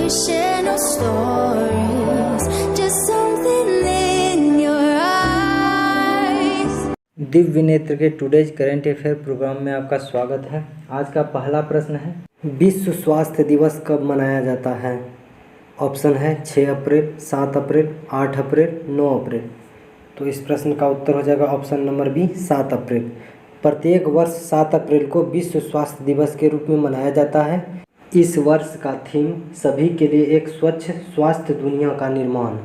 share no stories, just something in your eyes. Divya नेत्र के today's current affair programme में आपका स्वागत है। आज का पहला प्रश्न है, विश्व स्वास्थ्य दिवस कब मनाया जाता है? ऑप्शन है 6 अप्रैल, 7 अप्रैल, 8 अप्रैल, 9 अप्रैल। तो इस प्रश्न का उत्तर हो जाएगा ऑप्शन नंबर बी 7 अप्रैल। प्रत्येक वर्ष 7 अप्रैल को विश्व स्वास्थ्य दिवस के रूप में मनाया जाता है। इस वर्ष का थीम सभी के लिए एक स्वच्छ स्वास्थ्य दुनिया का निर्माण।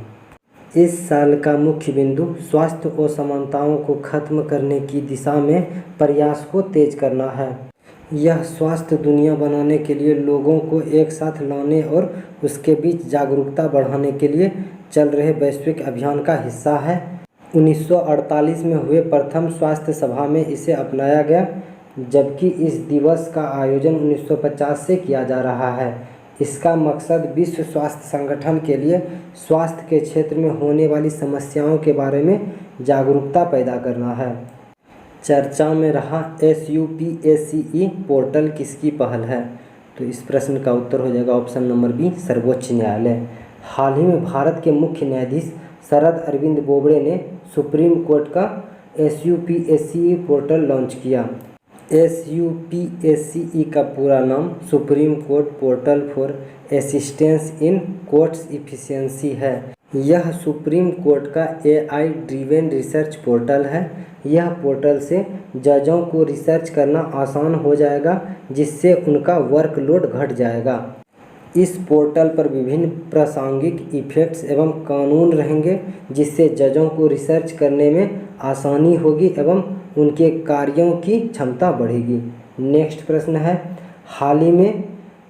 इस साल का मुख्य बिंदु स्वास्थ्य असमानताओं को खत्म करने की दिशा में प्रयास को तेज करना है। यह स्वास्थ्य दुनिया बनाने के लिए लोगों को एक साथ लाने और उसके बीच जागरूकता बढ़ाने के लिए चल रहे वैश्विक अभियान का हिस्सा है। 1948 में हुए प्रथम स्वास्थ्य सभा में इसे अपनाया गया, जबकि इस दिवस का आयोजन 1950 से किया जा रहा है। इसका मकसद विश्व स्वास्थ्य संगठन के लिए स्वास्थ्य के क्षेत्र में होने वाली समस्याओं के बारे में जागरूकता पैदा करना है। चर्चा में रहा SUPACE पोर्टल किसकी पहल है? तो इस प्रश्न का उत्तर हो जाएगा ऑप्शन नंबर बी सर्वोच्च न्यायालय। हाल ही में भारत के मुख्य न्यायाधीश शरद अरविंद बोबड़े ने सुप्रीम कोर्ट का SUPACE पोर्टल लॉन्च किया। SUPACE का पूरा नाम supreme court portal for assistance in courts efficiency है। यह सुप्रीम कोर्ट का AI ड्रिवेन रिसर्च पोर्टल है। यह पोर्टल से जजों को रिसर्च करना आसान हो जाएगा, जिससे उनका वर्कलोड घट जाएगा। इस पोर्टल पर विभिन्न प्रासंगिक इफेक्ट्स एवं कानून रहेंगे, जिससे जजों को रिसर्च करने में आसानी होगी एवं उनके कार्यों की क्षमता बढ़ेगी। नेक्स्ट प्रश्न है, हाल ही में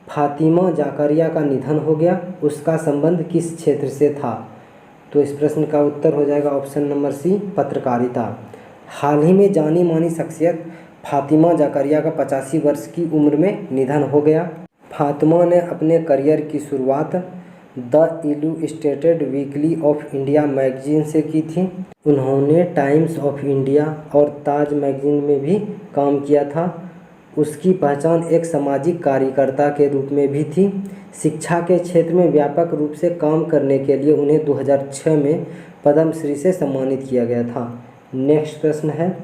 फातिमा जाकरिया का निधन हो गया, उसका संबंध किस क्षेत्र से था? तो इस प्रश्न का उत्तर हो जाएगा ऑप्शन नंबर सी पत्रकारिता। हाल ही में जानी मानी शख्सियत फातिमा जाकरिया का 85 वर्ष की उम्र में निधन हो गया। फातिमा ने अपने करियर की शुरुआत the illustrated weekly off India magazine से की थी। उन्होंने टाइम्स ऑफ इंडिया और ताज मैगजीन में भी काम किया था। उसकी पहचान एक सामाजिक कार्यकर्ता के रूप में भी थी। शिक्षा के क्षेत्र में व्यापक रूप से काम करने के लिए उन्हें 2006 में पद्मश्री से सम्मानित किया गया था। नेक्स्ट प्रश्न है,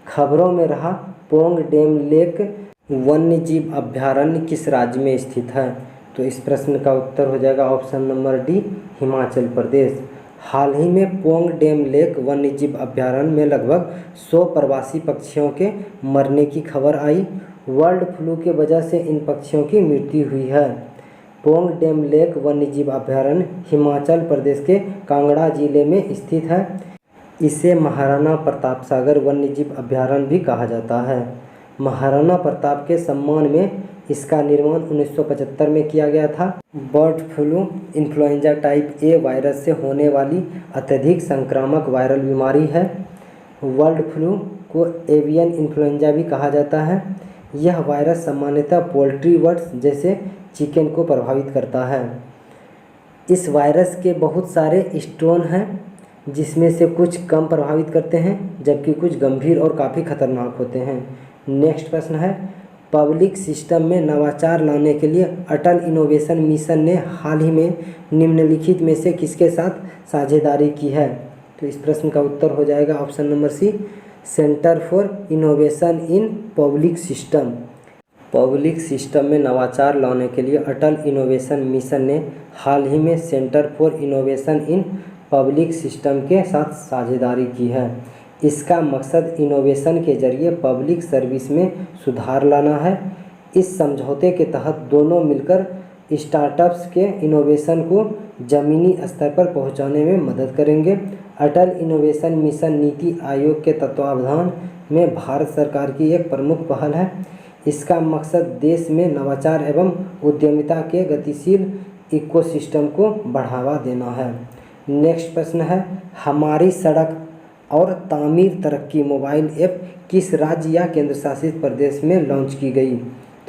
खबरों में रहा पोंग डैम लेक वन्यजीव अभयारण्य किस राज्य में स्थित है? तो इस प्रश्न का उत्तर हो जाएगा option number D Himachal Pradesh. हाल ही में पोंग डैम लेक वन्यजीव अभयारण्य में लगभग 100 प्रवासी पक्षियों के मरने की खबर आई। बर्ड फ्लू के वजह से इन पक्षियों की मृत्यु हुई है। पोंग डैम लेक वन्यजीव अभयारण्य हिमाचल प्रदेश के कांगड़ा जिले में स्थित है। इसे महाराणा प्रताप सागर वन्यजीव अभयारण्य भी कहा जाता है। महाराणा प्रताप के सम्मान में इसका निर्माण 1975 में किया गया था। Bird flu influenza type A virus से होने वाली अत्यधिक संक्रामक वायरल बीमारी है। बर्ड फ्लू को एवियन इन्फ्लुएंजा भी कहा जाता है। यह वायरस सामान्यतः पोल्ट्री बर्ड्स जैसे चिकन को प्रभावित करता है। इस वायरस के बहुत सारे स्ट्रेन हैं, जिसमें से कुछ कम प्रभावित करते हैं, जबकि कुछ गंभीर और काफ़ी खतरनाक होते हैं। नेक्स्ट प्रश्न है, पब्लिक सिस्टम में नवाचार लाने के लिए अटल इनोवेशन मिशन ने हाल ही में निम्नलिखित में से किसके साथ साझेदारी की है? तो इस प्रश्न का उत्तर हो जाएगा option number C center for innovation in public system. Public system में नवाचार लाने के लिए अटल इनोवेशन मिशन ने हाल ही में centre for innovation in public system के साथ साझेदारी की है। इसका मकसद इनोवेशन के जरिए पब्लिक सर्विस में सुधार लाना है। इस समझौते के तहत दोनों मिलकर स्टार्टअप्स के इनोवेशन को ज़मीनी स्तर पर पहुंचाने में मदद करेंगे। अटल इनोवेशन मिशन नीति आयोग के तत्वावधान में भारत सरकार की एक प्रमुख पहल है। इसका मकसद देश में नवाचार एवं उद्यमिता के गतिशील इकोसिस्टम को बढ़ावा देना है। नेक्स्ट प्रश्न है, हमारी सड़क और तामीर तरक्की मोबाइल ऐप किस राज्य या केंद्र शासित प्रदेश में लॉन्च की गई?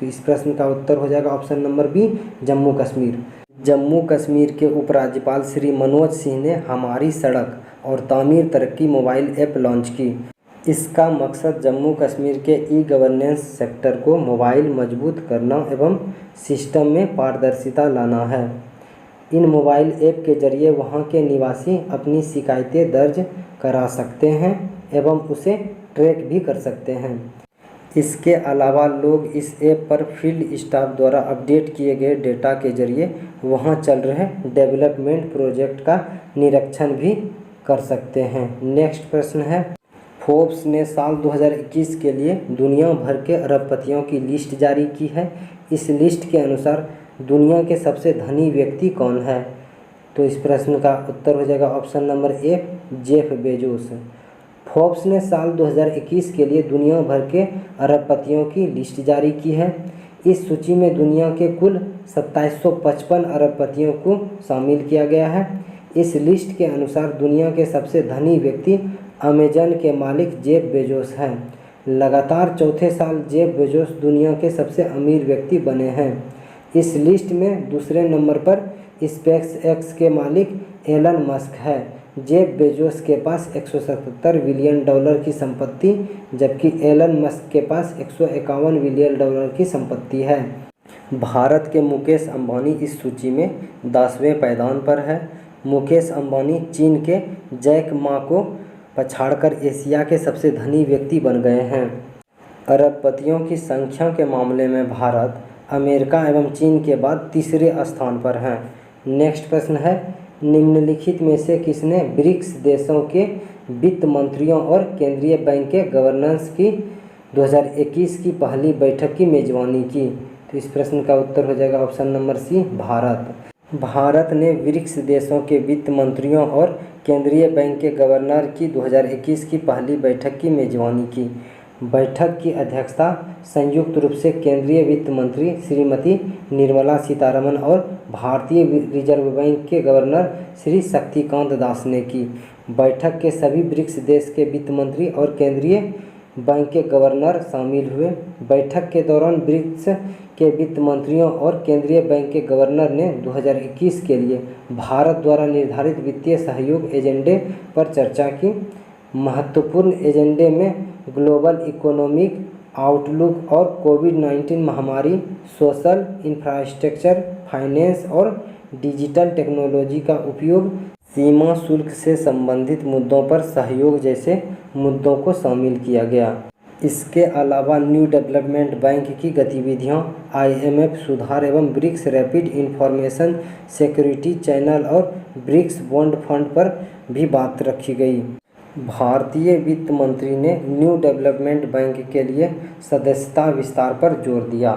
तो इस प्रश्न का उत्तर हो जाएगा option number B Jammu Kashmir. Jammu Kashmir के उपराज्यपाल श्री मनोज सिंह ने हमारी सड़क और तामीर तरक्की मोबाइल ऐप लॉन्च की। इसका मकसद जम्मू कश्मीर के ई-गवर्नेंस सेक्टर को मोबाइल मजबूत करना एवं सिस्टम में पारदर्शिता लाना है। इन मोबाइल ऐप के जरिए वहां के निवासी अपनी शिकायतें दर्ज करा सकते हैं एवं उसे ट्रैक भी कर सकते हैं। इसके अलावा लोग इस ऐप पर फील्ड स्टाफ द्वारा अपडेट किए गए डेटा के जरिए वहां चल रहे डेवलपमेंट प्रोजेक्ट का निरीक्षण भी कर सकते हैं। नेक्स्ट प्रश्न है, फोर्ब्स ने साल 2021 के लिए दुनिया भर के अरबपतियों की लिस्ट जारी की है। इस लिस्ट के अनुसार दुनिया के सबसे धनी व्यक्ति कौन है? तो इस प्रश्न का उत्तर हो जाएगा ऑप्शन नंबर ए, जेफ बेजोस। फोर्ब्स ने साल 2021 के लिए दुनिया भर के अरबपतियों की लिस्ट जारी की है। इस सूची में दुनिया के कुल 2755 अरबपतियों को शामिल किया गया है। इस लिस्ट के अनुसार दुनिया के सबसे धनी व्यक्ति अमेजन के मालिक जेफ बेजोस हैं। लगातार चौथे साल जेफ बेजोस दुनिया के सबसे अमीर व्यक्ति बने हैं। इस लिस्ट में दूसरे नंबर पर स्पेस एक्स के मालिक एलन मस्क है। जेफ बेजोस के पास $177 बिलियन की संपत्ति, जबकि एलन मस्क के पास $151 बिलियन की संपत्ति है। भारत के मुकेश अंबानी इस सूची में 10वें पायदान पर है। मुकेश अंबानी चीन के जैक मा को पछाड़कर एशिया के सबसे धनी व्यक्ति बन गए हैं। अरबपतियों की संख्या के मामले में भारत अमेरिका एवं चीन के बाद तीसरे स्थान पर है। नेक्स्ट प्रश्न है, निम्नलिखित में से किसने ब्रिक्स देशों के वित्त मंत्रियों और केंद्रीय बैंक के गवर्नर्स की 2021 की पहली बैठक की मेजबानी की? तो इस प्रश्न का उत्तर हो जाएगा option number C, Bharat. Bharat ने ब्रिक्स देशों के वित्त मंत्रियों और केंद्रीय बैंक के गवर्नर की 2021 की पहली बैठक की मेजबानी की। बैठक की अध्यक्षता संयुक्त रूप से केंद्रीय वित्त मंत्री श्रीमती निर्मला सीतारमण और भारतीय रिजर्व बैंक के गवर्नर श्री शक्तिकांत दास ने की। बैठक के सभी ब्रिक्स देश के वित्त मंत्री और केंद्रीय बैंक के गवर्नर शामिल हुए। बैठक के दौरान ब्रिक्स के वित्त मंत्रियों और केंद्रीय बैंक के गवर्नर ने 2021 के लिए भारत द्वारा निर्धारित वित्तीय सहयोग एजेंडे पर चर्चा की। महत्वपूर्ण एजेंडे में ग्लोबल इकोनॉमिक आउटलुक और कोविड-19 महामारी, सोशल इंफ्रास्ट्रक्चर, फाइनेंस और डिजिटल टेक्नोलॉजी का उपयोग, सीमा शुल्क से संबंधित मुद्दों पर सहयोग जैसे मुद्दों को शामिल किया गया। इसके अलावा न्यू डेवलपमेंट बैंक की गतिविधियों, IMF सुधार एवं BRICS rapid information security channel और ब्रिक्स बॉन्ड फंड पर भी बात रखी गई। भारतीय वित्त मंत्री ने न्यू डेवलपमेंट बैंक के लिए सदस्यता विस्तार पर जोर दिया।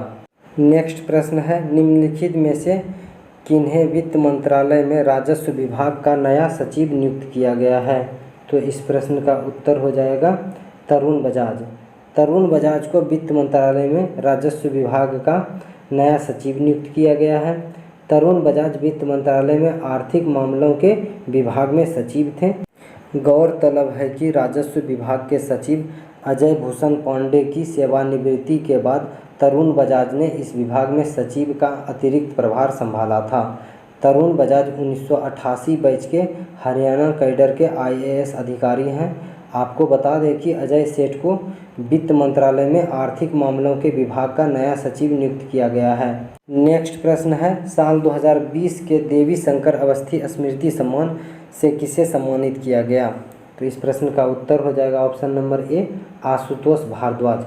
नेक्स्ट प्रश्न है, निम्नलिखित में से किन्हें वित्त मंत्रालय में राजस्व विभाग का नया सचिव नियुक्त किया गया है? तो इस प्रश्न का उत्तर हो जाएगा तरुण बजाज। तरुण बजाज को वित्त मंत्रालय में राजस्व विभाग का नया सचिव नियुक्त किया गया है। तरुण बजाज वित्त मंत्रालय में आर्थिक मामलों के विभाग में सचिव थे। गौरतलब है कि राजस्व विभाग के सचिव अजय भूषण पांडे की सेवानिवृत्ति के बाद तरुण बजाज ने इस विभाग में सचिव का अतिरिक्त प्रभार संभाला था। तरुण बजाज 1988 बैच के हरियाणा कैडर के IAS अधिकारी हैं। आपको बता दें कि अजय सेठ को वित्त मंत्रालय में आर्थिक मामलों के विभाग का नया सचिव नियुक्त किया गया है। नेक्स्ट प्रश्न है, साल 2020 के देवी शंकर अवस्थी स्मृति सम्मान से किसे सम्मानित किया गया? तो इस प्रश्न का उत्तर हो जाएगा option number A, Ashutosh Bhardwaj.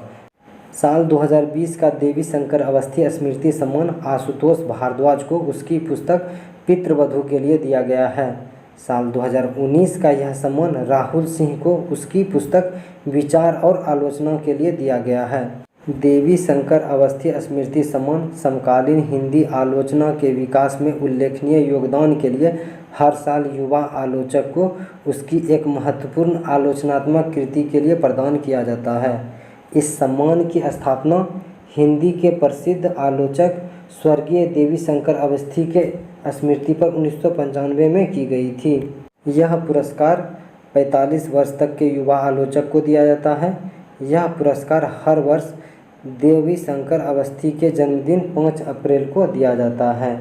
साल 2020 का देवी शंकर अवस्थी स्मृति सम्मान आशुतोष भारद्वाज को उसकी पुस्तक पितृवधू के लिए दिया गया है। साल 2019 का यह सम्मान राहुल सिंह को उसकी पुस्तक विचार और आलोचना के लिए दिया गया है। देवी शंकर अवस्थी स्मृति सम्मान समकालीन हिंदी आलोचना के विकास में उल्लेखनीय योगदान के लिए हर साल युवा आलोचक को उसकी एक महत्वपूर्ण आलोचनात्मक कृति के लिए प्रदान किया जाता है। इस सम्मान की स्थापना हिंदी के प्रसिद्ध आलोचक स्वर्गीय देवी शंकर अवस्थी के स्मृति पर 1995 में की गई थी। यह पुरस्कार 45 वर्ष तक के युवा आलोचक को दिया जाता है। यह पुरस्कार हर वर्ष देवी शंकर अवस्थी के जन्मदिन 5 अप्रैल को दिया जाता है।